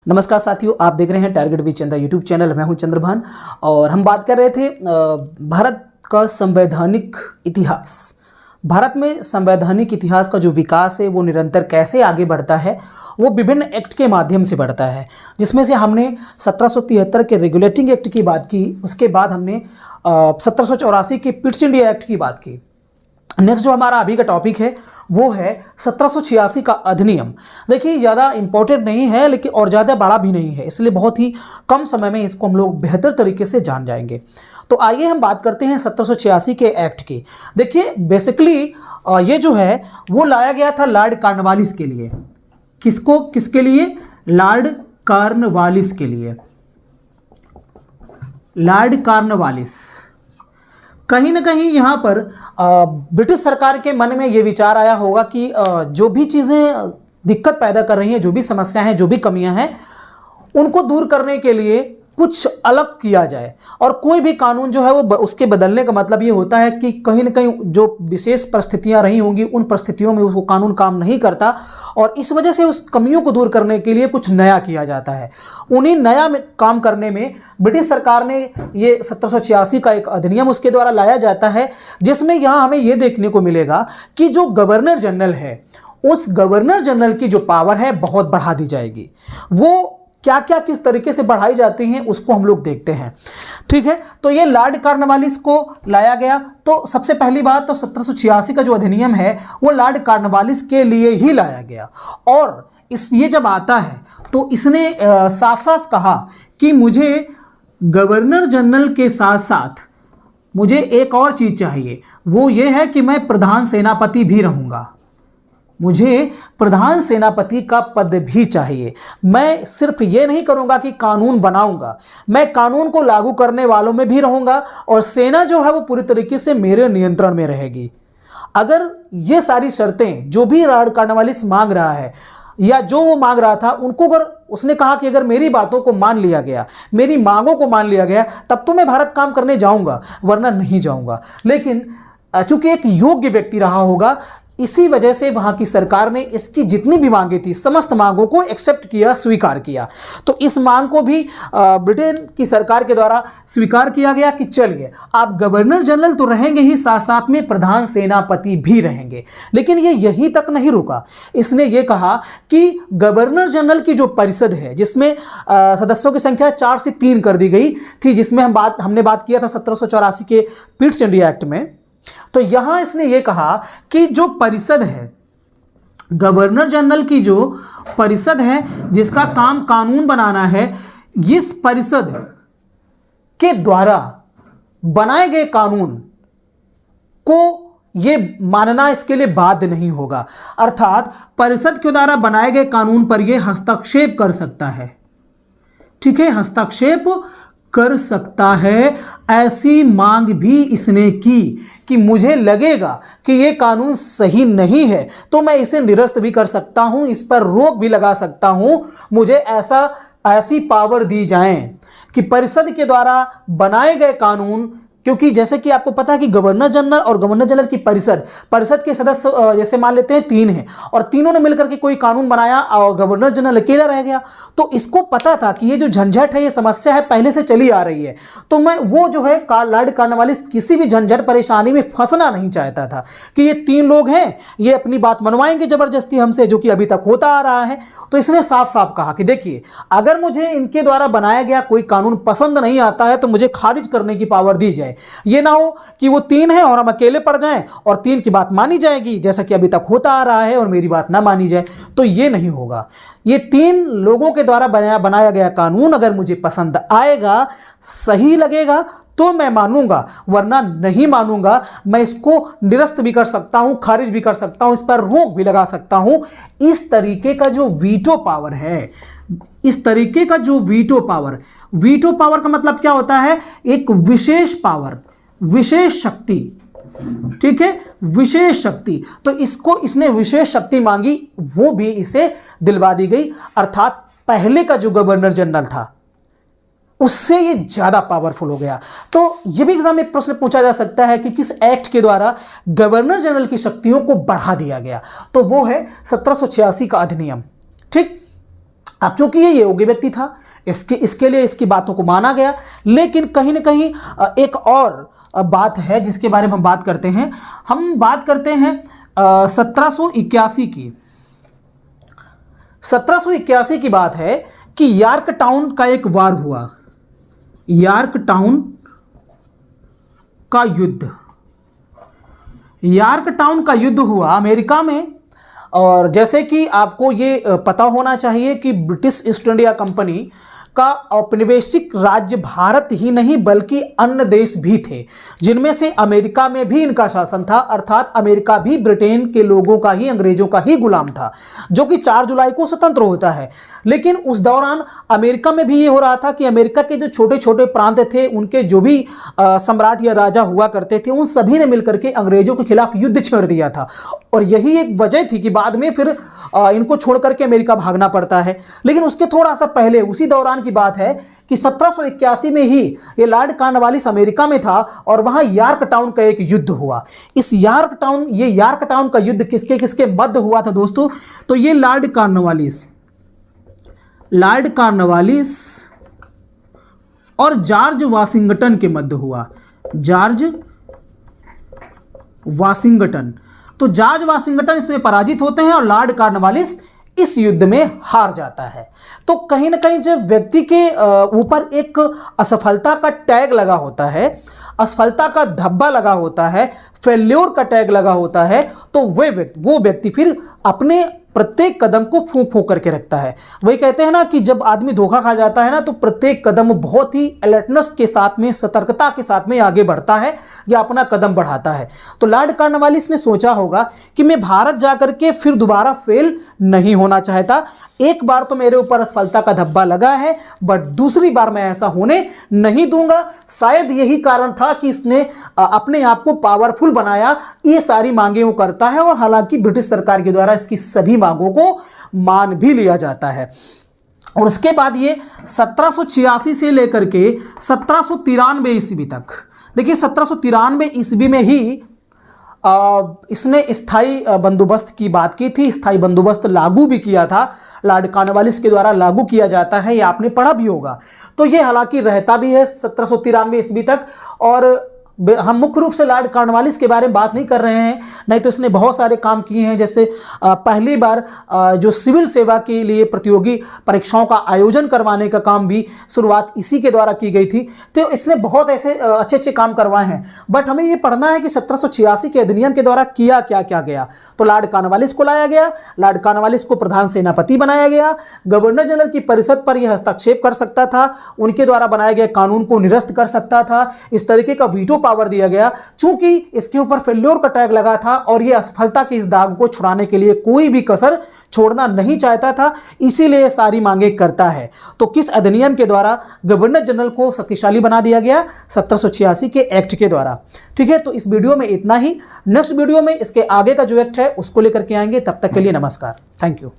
नमस्कार साथियों, आप देख रहे हैं target with Chandra YouTube channel. मैं हूं चंद्रभान और हम बात कर रहे थे भारत का संवैधानिक इतिहास। भारत में संवैधानिक इतिहास का जो विकास है वो निरंतर कैसे आगे बढ़ता है, वो विभिन्न एक्ट के माध्यम से बढ़ता है, जिसमें से हमने 1773 के रेगुलेटिंग एक्ट की बात की। उसके बाद हमने 1784 के पिट्स इंडिया एक्ट की बात की। नेक्स्ट जो हमारा अभी का टॉपिक है वो है 1786 का अधिनियम। देखिए, ज़्यादा इंपॉर्टेंट नहीं है लेकिन और ज़्यादा बड़ा भी नहीं है, इसलिए बहुत ही कम समय में इसको हम लोग बेहतर तरीके से जान जाएंगे। तो आइए हम बात करते हैं 1786 के एक्ट की। देखिए, बेसिकली ये जो है वो लाया गया था लॉर्ड कॉर्नवालिस के लिए। किसके लिए? लॉर्ड कॉर्नवालिस के लिए। लॉर्ड कॉर्नवालिस कहीं ना कहीं यहाँ पर ब्रिटिश सरकार के मन में ये विचार आया होगा कि जो भी चीज़ें दिक्कत पैदा कर रही हैं, जो भी समस्या हैं, जो भी कमियां हैं, उनको दूर करने के लिए कुछ अलग किया जाए। और कोई भी कानून जो है वो उसके बदलने का मतलब ये होता है कि कहीं ना कहीं जो विशेष परिस्थितियां रही होंगी उन परिस्थितियों में वो कानून काम नहीं करता और इस वजह से उस कमियों को दूर करने के लिए कुछ नया किया जाता है। उन्हीं नया काम करने में ब्रिटिश सरकार ने ये 1786 का एक अधिनियम उसके द्वारा लाया जाता है, जिसमें यहाँ हमें ये देखने को मिलेगा कि जो गवर्नर जनरल है उस गवर्नर जनरल की जो पावर है बहुत बढ़ा दी जाएगी। वो क्या क्या किस तरीके से बढ़ाई जाती हैं उसको हम लोग देखते हैं। ठीक है, तो ये लॉर्ड कॉर्नवालिस को लाया गया। तो सबसे पहली बात तो 1786 का जो अधिनियम है वो लॉर्ड कॉर्नवालिस के लिए ही लाया गया। और ये जब आता है तो इसने साफ साफ कहा कि मुझे गवर्नर जनरल के साथ साथ मुझे एक और चीज़ चाहिए, वो ये है कि मैं प्रधान सेनापति भी रहूँगा। मुझे प्रधान सेनापति का पद भी चाहिए। मैं सिर्फ ये नहीं करूंगा कि कानून बनाऊंगा, मैं कानून को लागू करने वालों में भी रहूंगा और सेना जो है वो पूरी तरीके से मेरे नियंत्रण में रहेगी। अगर ये सारी शर्तें जो भी लॉर्ड कॉर्नवालिस मांग रहा है या जो वो मांग रहा था उनको अगर उसने कहा कि अगर मेरी बातों को मान लिया गया, मेरी मांगों को मान लिया गया, तब तो मैं भारत काम करने जाऊंगा, वरना नहीं जाऊंगा। लेकिन चूंकि एक योग्य व्यक्ति रहा होगा, इसी वजह से वहां की सरकार ने इसकी जितनी भी मांगे थी समस्त मांगों को एक्सेप्ट किया, स्वीकार किया। तो इस मांग को भी ब्रिटेन की सरकार के द्वारा स्वीकार किया गया कि चलिए आप गवर्नर जनरल तो रहेंगे ही, साथ साथ में प्रधान सेनापति भी रहेंगे। लेकिन ये यहीं तक नहीं रुका। इसने ये कहा कि गवर्नर जनरल की जो परिषद है, जिसमें सदस्यों की संख्या 4 से 3 कर दी गई थी, जिसमें हमने बात किया था 1784 के पिट्स इंडिया एक्ट में। तो यहां इसने ये कहा कि जो परिषद है, गवर्नर जनरल की जो परिषद है जिसका काम कानून बनाना है, इस परिषद के द्वारा बनाए गए कानून को ये मानना इसके लिए बाध्य नहीं होगा। अर्थात परिषद के द्वारा बनाए गए कानून पर यह हस्तक्षेप कर सकता है। ठीक है, हस्तक्षेप कर सकता है। ऐसी मांग भी इसने की कि मुझे लगेगा कि ये कानून सही नहीं है तो मैं इसे निरस्त भी कर सकता हूं, इस पर रोक भी लगा सकता हूं। मुझे ऐसी पावर दी जाए कि परिषद के द्वारा बनाए गए कानून, क्योंकि जैसे कि आपको पता है कि गवर्नर जनरल और गवर्नर जनरल की परिषद के सदस्य जैसे मान लेते हैं 3 हैं और तीनों ने मिलकर के कोई कानून बनाया और गवर्नर जनरल अकेला रह गया। तो इसको पता था कि ये जो झंझट है, ये समस्या है, पहले से चली आ रही है। तो मैं वो जो है लॉर्ड कॉर्नवालिस किसी भी झंझट परेशानी में फंसना नहीं चाहता था कि ये 3 लोग हैं, ये अपनी बात मनवाएंगे जबरदस्ती हमसे, जो कि अभी तक होता आ रहा है। तो इसने साफ साफ कहा कि देखिए, अगर मुझे इनके द्वारा बनाया गया कोई कानून पसंद नहीं आता है तो मुझे खारिज करने की पावर दी जाए। ये ना हो कि वो 3 हैं और हम अकेले पड़ जाएं और 3 की बात मानी जाएगी जैसा कि अभी तक होता आ रहा है और मेरी बात ना मानी जाए, तो ये नहीं होगा। ये 3 लोगों के द्वारा बनाया गया कानून अगर मुझे पसंद आएगा, सही लगेगा तो मैं मानूंगा, वरना नहीं मानूंगा। मैं इसको निरस्त भी कर सकता हूं, खारिज भी कर सकता हूं, इस पर रोक भी लगा सकता हूं। इस तरीके का जो वीटो पावर है, इस तरीके का जो वीटो पावर का मतलब क्या होता है? एक विशेष पावर, विशेष शक्ति। ठीक है, विशेष शक्ति। तो इसने विशेष शक्ति मांगी, वो भी इसे दिलवा दी गई। अर्थात पहले का जो गवर्नर जनरल था उससे ये ज्यादा पावरफुल हो गया। तो ये भी एग्जाम में प्रश्न पूछा जा सकता है कि किस एक्ट के द्वारा गवर्नर जनरल की शक्तियों को बढ़ा दिया गया, तो वो है 1786 का अधिनियम। ठीक, अब चूंकि ये योग्य व्यक्ति था, इसके लिए इसकी बातों को माना गया, लेकिन कहीं ना कहीं एक और बात है जिसके बारे में हम बात करते हैं। हम बात करते हैं 1781 की। 1781 की बात है कि यॉर्क टाउन का एक वार हुआ, यॉर्क टाउन का युद्ध। यॉर्क टाउन का युद्ध हुआ अमेरिका में, और जैसे कि आपको ये पता होना चाहिए कि ब्रिटिश ईस्ट इंडिया कंपनी का औपनिवेशिक राज्य भारत ही नहीं बल्कि अन्य देश भी थे, जिनमें से अमेरिका में भी इनका शासन था, अर्थात अमेरिका भी ब्रिटेन के लोगों का ही, अंग्रेजों का ही गुलाम था, जो कि 4 जुलाई को स्वतंत्र होता है। लेकिन उस दौरान अमेरिका में भी ये हो रहा था कि अमेरिका के जो छोटे छोटे प्रांत थे, उनके जो भी सम्राट या राजा हुआ करते थे, उन सभी ने मिलकर के अंग्रेजों के खिलाफ युद्ध छेड़ दिया था, और यही एक वजह थी कि बाद में फिर इनको छोड़ करके अमेरिका भागना पड़ता है। लेकिन उसके थोड़ा सा पहले, उसी दौरान की बात है कि 1781 में ही ये लॉर्ड कॉर्नवालिस अमेरिका में था, और वहां यॉर्क टाउन का एक युद्ध हुआ। इस यॉर्क टाउन का युद्ध किसके किसके मध्य हुआ था दोस्तों? तो ये लॉर्ड कॉर्नवालिस और जॉर्ज वाशिंगटन के मध्य हुआ। जॉर्ज वाशिंगटन, तो जॉर्ज वाशिंगटन इसमें पराजित होते हैं और लॉर्ड कॉर्नवालिस इस युद्ध में हार जाता है। तो कहीं ना कहीं जब व्यक्ति के ऊपर एक असफलता का टैग लगा होता है, असफलता का धब्बा लगा होता है, फेल्योर का टैग लगा होता है, तो वो व्यक्ति फिर अपने प्रत्येक कदम को फूंक फूंक करके रखता है। वही कहते हैं ना कि जब आदमी धोखा खा जाता है ना, तो प्रत्येक कदम बहुत ही अलर्टनेस के साथ में, सतर्कता के साथ में आगे बढ़ता है या अपना कदम बढ़ाता है। तो लॉर्ड कॉर्नवालिस ने सोचा होगा कि मैं भारत जाकर के फिर दोबारा फेल नहीं होना चाहता। एक बार तो मेरे ऊपर असफलता का धब्बा लगा है, बट दूसरी बार मैं ऐसा होने नहीं दूंगा। शायद यही कारण था कि इसने अपने आप को पावरफुल बनाया, ये सारी मांगें वो करता है, और हालांकि ब्रिटिश सरकार के द्वारा इसकी सभी मांगों को मान भी लिया जाता है। और उसके बाद ये 1786 से लेकर के 1793 ईस्वी तक, देखिए 1793 ईस्वी में ही इसने स्थायी बंदोबस्त की बात की थी, स्थायी बंदोबस्त लागू भी किया था, लॉर्ड कॉर्नवालिस के द्वारा लागू किया जाता है, ये आपने पढ़ा भी होगा। तो ये हालांकि रहता भी है 1793 ईस्वी तक, और हम मुख्य रूप से लॉर्ड कॉर्नवालिस के बारे में बात नहीं कर रहे हैं, नहीं तो इसने बहुत सारे काम किए हैं। जैसे पहली बार जो सिविल सेवा के लिए प्रतियोगी परीक्षाओं का आयोजन करवाने का काम भी शुरुआत इसी के द्वारा की गई थी। तो इसने बहुत ऐसे अच्छे अच्छे काम करवाए हैं, बट हमें ये पढ़ना है कि 1786 के अधिनियम के द्वारा किया क्या क्या गया। तो लॉर्ड कॉर्नवालिस को लाया गया, लॉर्ड कॉर्नवालिस को प्रधान सेनापति बनाया गया, गवर्नर जनरल की परिषद पर यह हस्तक्षेप कर सकता था, उनके द्वारा बनाए गए कानून को निरस्त कर सकता था, इस तरीके का वीटो पावर दिया गया। चूंकि इसके ऊपर फेल्योर का टैग लगा था और यह असफलता के इस दाग को छुड़ाने के लिए कोई भी कसर छोड़ना नहीं चाहता था, इसीलिए सारी मांगे करता है। तो किस अधिनियम के द्वारा? गवर्नर जनरल को शक्तिशाली बना दिया गया 1786 के एक्ट के द्वारा। ठीक है, तो इस वीडियो में इतना ही। नेक्स्ट वीडियो में इसके आगे का जो एक्ट है उसको लेकर के आएंगे। तब तक के लिए नमस्कार, थैंक यू।